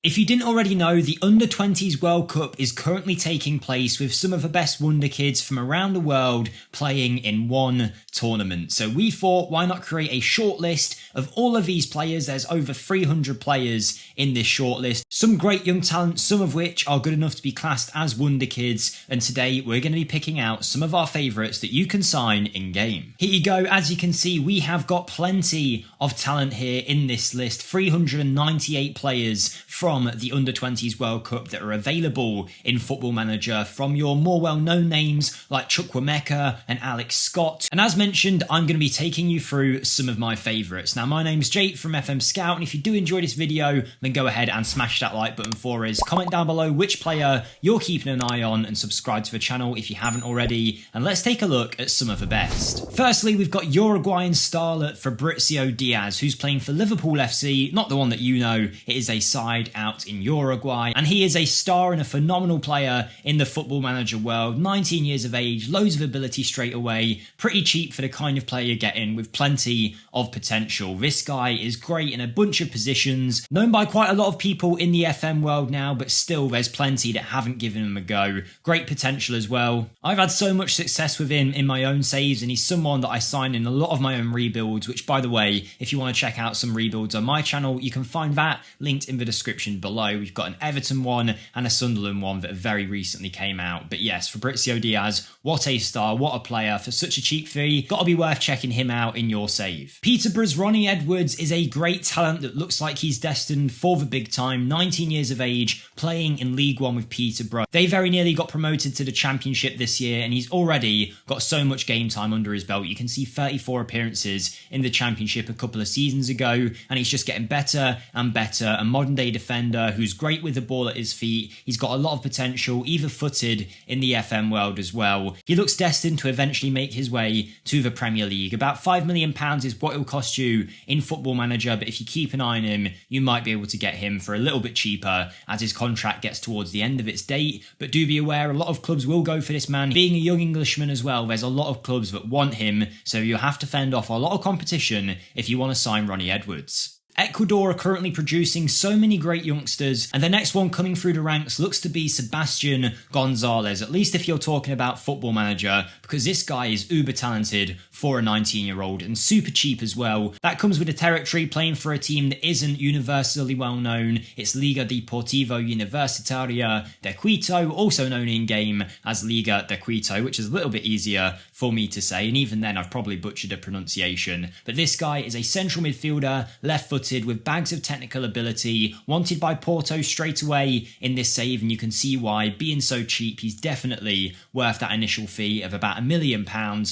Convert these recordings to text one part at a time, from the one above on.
If you didn't already know, the Under-20s World Cup is currently taking place with some of the best Wonderkids from around the world playing in one tournament. So we thought, why not create a shortlist of all of these players? There's over 300 players in this shortlist. Some great young talent, some of which are good enough to be classed as Wonderkids. And today we're going to be picking out some of our favourites that you can sign in-game. Here you go. As you can see, we have got plenty of talent here in this list. 398 players from the Under-20s World Cup that are available in Football Manager, from your more well-known names like Chukwuemeka and Alex Scott. And as mentioned, I'm going to be taking you through some of my favourites. Now, my name's Jake from FMSCOUT, and if you do enjoy this video, then go ahead and smash that like button for us. Comment down below which player you're keeping an eye on and subscribe to the channel if you haven't already. And let's take a look at some of the best. Firstly, we've got Uruguayan starlet Fabrizio Diaz, who's playing for Liverpool FC, not the one that you know. It is a side out in Uruguay, and he is a star and a phenomenal player in the Football Manager world. 19 years of age, loads of ability straight away, pretty cheap for the kind of player you're getting, with plenty of potential. This guy is great in a bunch of positions, known by quite a lot of people in the FM world now, but still there's plenty that haven't given him a go. Great potential as well. I've had so much success with him in my own saves, and he's someone that I sign in a lot of my own rebuilds, which, by the way, if you want to check out some rebuilds on my channel, you can find that linked in the description below. We've got an Everton one and a Sunderland one that very recently came out. But yes, Fabrizio Diaz, what a star, what a player for such a cheap fee. Got to be worth checking him out in your save. Peterborough's Ronnie Edwards is a great talent that looks like he's destined for the big time. 19 years of age, playing in League One with Peterborough. They very nearly got promoted to the Championship this year, and he's already got so much game time under his belt. You can see 34 appearances in the Championship a couple of seasons ago, and he's just getting better and better. A modern day defender who's great with the ball at his feet. He's got a lot of potential, either footed in the FM world as well. He looks destined to eventually make his way to the Premier League. About £5 million is what it'll cost you in Football Manager, but if you keep an eye on him, you might be able to get him for a little bit cheaper as his contract gets towards the end of its date. But do be aware, a lot of clubs will go for this man. Being a young Englishman as well, there's a lot of clubs that want him, so you'll have to fend off a lot of competition if you want to sign Ronnie Edwards. Ecuador are currently producing so many great youngsters, and the next one coming through the ranks looks to be Sebastian Gonzalez, at least if you're talking about Football Manager, because this guy is uber talented for a 19-year-old and super cheap as well. That comes with the territory, playing for a team that isn't universally well known. It's Liga Deportivo Universitaria de Quito, also known in-game as Liga de Quito, which is a little bit easier for me to say, and even then I've probably butchered the pronunciation. But this guy is a central midfielder, left-footed, with bags of technical ability, wanted by Porto straight away in this save, and you can see why. Being so cheap, he's definitely worth that initial fee of about £1 million.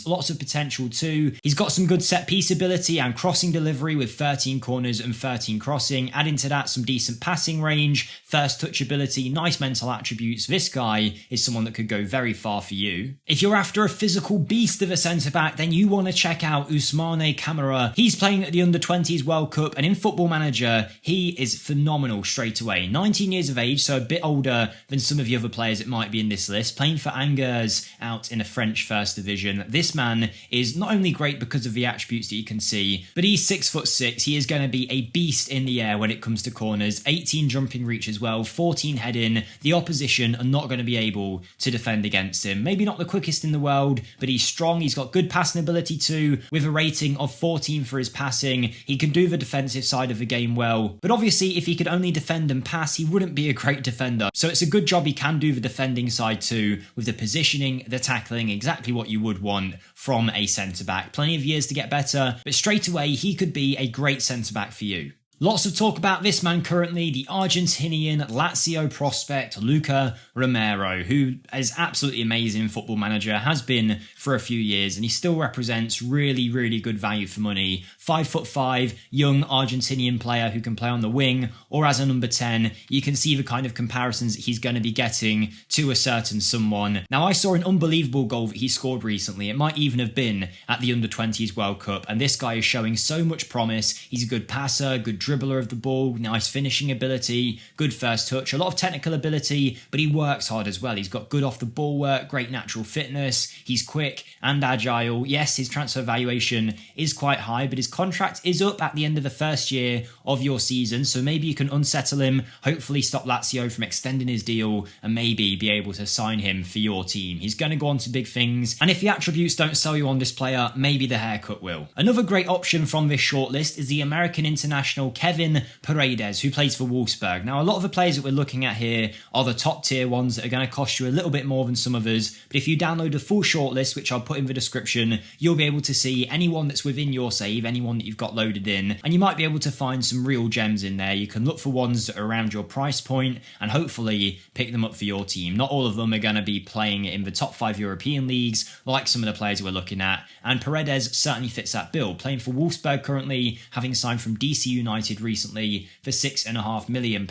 Lots of potential too. He's got some good set piece ability and crossing delivery with 13 corners and 13 crossing. Adding to that some decent passing range, first touch ability, nice mental attributes. This guy is someone that could go very far for you. If you're after a physical beast of a centre-back, then you want to check out Ousmane Camara. He's playing at the Under-20s World Cup, and in Football Manager, he is phenomenal straight away. 19 years of age, so a bit older than some of the other players that might be in this list. Playing for Angers out in a French First Division. This man is not only great because of the attributes that you can see, but he's 6'6". He is going to be a beast in the air when it comes to corners. 18 jumping reach as well, 14 heading. The opposition are not going to be able to defend against him. Maybe not the quickest in the world, but he's strong. He's got good passing ability too, with a rating of 14 for his passing. He can do the defensive side of the game well, but obviously if he could only defend and pass, he wouldn't be a great defender. So it's a good job he can do the defending side too, with the positioning, the tackling, exactly what you would want from a centre-back. Plenty of years to get better, but straight away he could be a great centre-back for you. Lots of talk about this man currently, the Argentinian Lazio prospect Luca Romero, who is absolutely amazing in Football Manager, has been for a few years, and he still represents really, really good value for money. 5'5", young Argentinian player who can play on the wing or as a number 10. You can see the kind of comparisons that he's going to be getting to a certain someone. Now, I saw an unbelievable goal that he scored recently. It might even have been at the Under-20s World Cup, and this guy is showing so much promise. He's a good passer, good dribbler of the ball, nice finishing ability, good first touch, a lot of technical ability, but he works hard as well. He's got good off the ball work, great natural fitness, he's quick and agile. Yes, his transfer valuation is quite high, but his contract is up at the end of the first year of your season, so maybe you can unsettle him, hopefully stop Lazio from extending his deal, and maybe be able to sign him for your team. He's going to go on to big things, and if the attributes don't sell you on this player, maybe the haircut will. Another great option from this shortlist is the American international Kevin Paredes, who plays for Wolfsburg. Now, a lot of the players that we're looking at here are the top tier ones that are going to cost you a little bit more than some others, but if you download the full shortlist, which I'll put in the description, you'll be able to see anyone that's within your save, anyone that you've got loaded in, and you might be able to find some real gems in there. You can look for ones that are around your price point and hopefully pick them up for your team. Not all of them are going to be playing in the top 5 European leagues like some of the players we're looking at, and Paredes certainly fits that bill, playing for Wolfsburg currently, having signed from DC United recently for £6.5 million.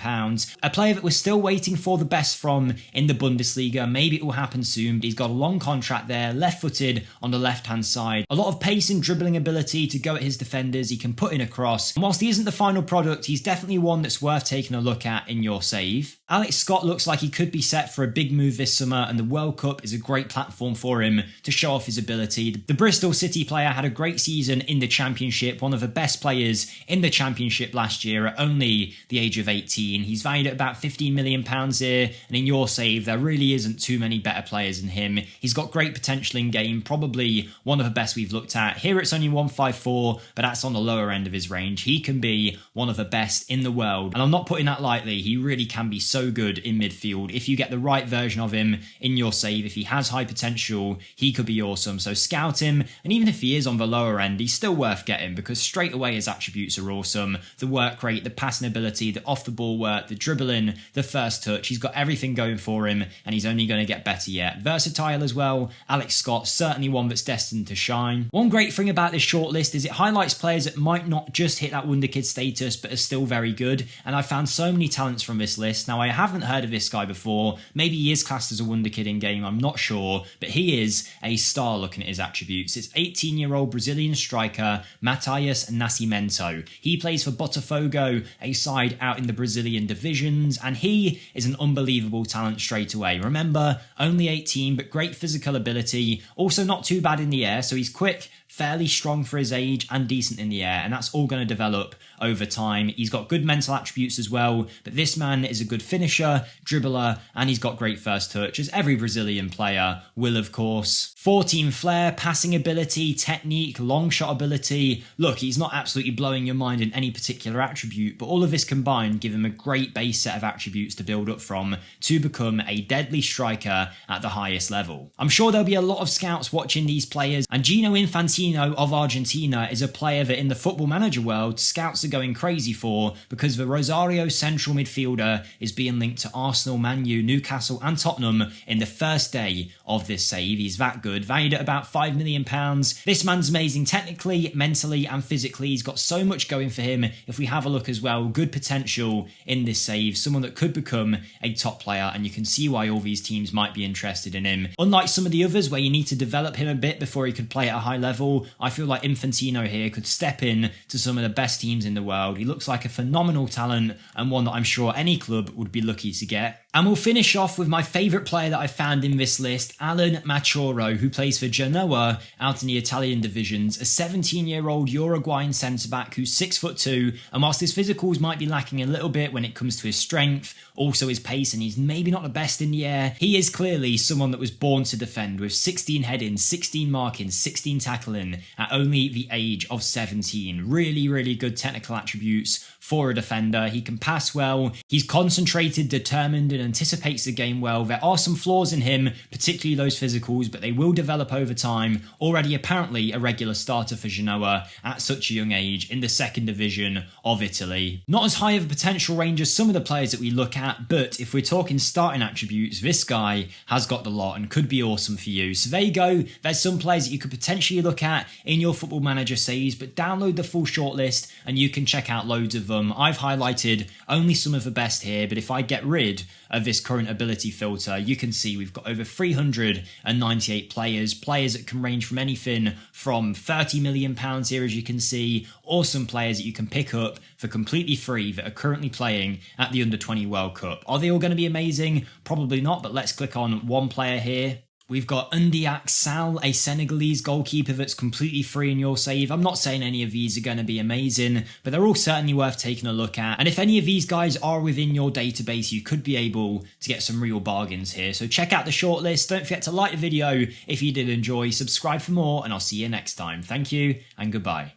A player that we're still waiting for the best from in the Bundesliga. Maybe it will happen soon, but he's got a long contract there, left-footed on the left-hand side. A lot of pace and dribbling ability to go at his defenders. He can put in a cross. And whilst he isn't the final product, he's definitely one that's worth taking a look at in your save. Alex Scott looks like he could be set for a big move this summer, and the World Cup is a great platform for him to show off his ability. The Bristol City player had a great season in the Championship, one of the best players in the Championship last year at only the age of 18. He's valued at about £15 million here, and in your save, there really isn't too many better players than him. He's got great potential in game, probably one of the best we've looked at. Here it's only 154, but that's on the lower end of his range. He can be one of the best in the world, and I'm not putting that lightly. He really can be so good in midfield. If you get the right version of him in your save, if he has high potential, he could be awesome. So scout him, and even if he is on the lower end, he's still worth getting because straight away his attributes are awesome. The work rate, the passing ability, the off the ball work, the dribbling, the first touch. He's got everything going for him, and he's only going to get better yet. Versatile as well. Alex Scott, certainly one that's destined to shine. One great thing about this shortlist is it highlights players that might not just hit that Wonderkid status, but are still very good. And I found so many talents from this list. Now, I haven't heard of this guy before. Maybe he is classed as a Wonderkid in game, I'm not sure, but he is a star looking at his attributes. It's 18-year-old Brazilian striker Matheus Nascimento. He plays for Botafogo, a side out in the Brazilian divisions, and he is an unbelievable talent straight away. Remember, only 18, but great physical ability, also not too bad in the air, so he's quick, fairly strong for his age, and decent in the air, and that's all going to develop over time. He's got good mental attributes as well, but this man is a good finisher, dribbler, and he's got great first touch, as every Brazilian player will, of course. 14 flair, passing ability, technique, long shot ability. Look, he's not absolutely blowing your mind in any particular attribute, but all of this combined give him a great base set of attributes to build up from to become a deadly striker at the highest level. I'm sure there'll be a lot of scouts watching these players, and Gino Infantino of Argentina is a player that in the Football Manager world, scouts are going crazy for because the Rosario central midfielder is being linked to Arsenal, Man U, Newcastle and Tottenham in the first day of this save. He's that good, valued at about £5 million. This man's amazing technically, mentally and physically. He's got so much going for him. If we have a look as well, good potential in this save, someone that could become a top player, and you can see why all these teams might be interested in him. Unlike some of the others where you need to develop him a bit before he could play at a high level, I feel like Infantino here could step in to some of the best teams in the world. He looks like a phenomenal talent and one that I'm sure any club would be lucky to get. And we'll finish off with my favourite player that I found in this list, Alan Machoro, who plays for Genoa out in the Italian divisions, a 17-year-old Uruguayan centre-back who's 6'2", and whilst his physicals might be lacking a little bit when it comes to his strength, also his pace, and he's maybe not the best in the air, he is clearly someone that was born to defend with 16 heading, 16 marking, 16 tackling at only the age of 17. Really, really good technical attributes for a defender. He can pass well, he's concentrated, determined, and anticipates the game well. There are some flaws in him, particularly those physicals, but they will develop over time. Already apparently a regular starter for Genoa at such a young age in the second division of Italy. Not as high of a potential range as some of the players that we look at, but if we're talking starting attributes, this guy has got the lot and could be awesome for you. So there you go. There's some players that you could potentially look at in your Football Manager saves, but download the full shortlist and you can check out loads of them. them. I've highlighted only some of the best here, but if I get rid of this current ability filter, you can see we've got over 398 players that can range from anything from £30 million here, as you can see, or some players that you can pick up for completely free that are currently playing at the Under-20 World Cup. Are they all going to be amazing? Probably not, but let's click on one player here. We've got Undiak Sal, a Senegalese goalkeeper that's completely free in your save. I'm not saying any of these are going to be amazing, but they're all certainly worth taking a look at. And if any of these guys are within your database, you could be able to get some real bargains here. So check out the shortlist. Don't forget to like the video if you did enjoy, subscribe for more, and I'll see you next time. Thank you and goodbye.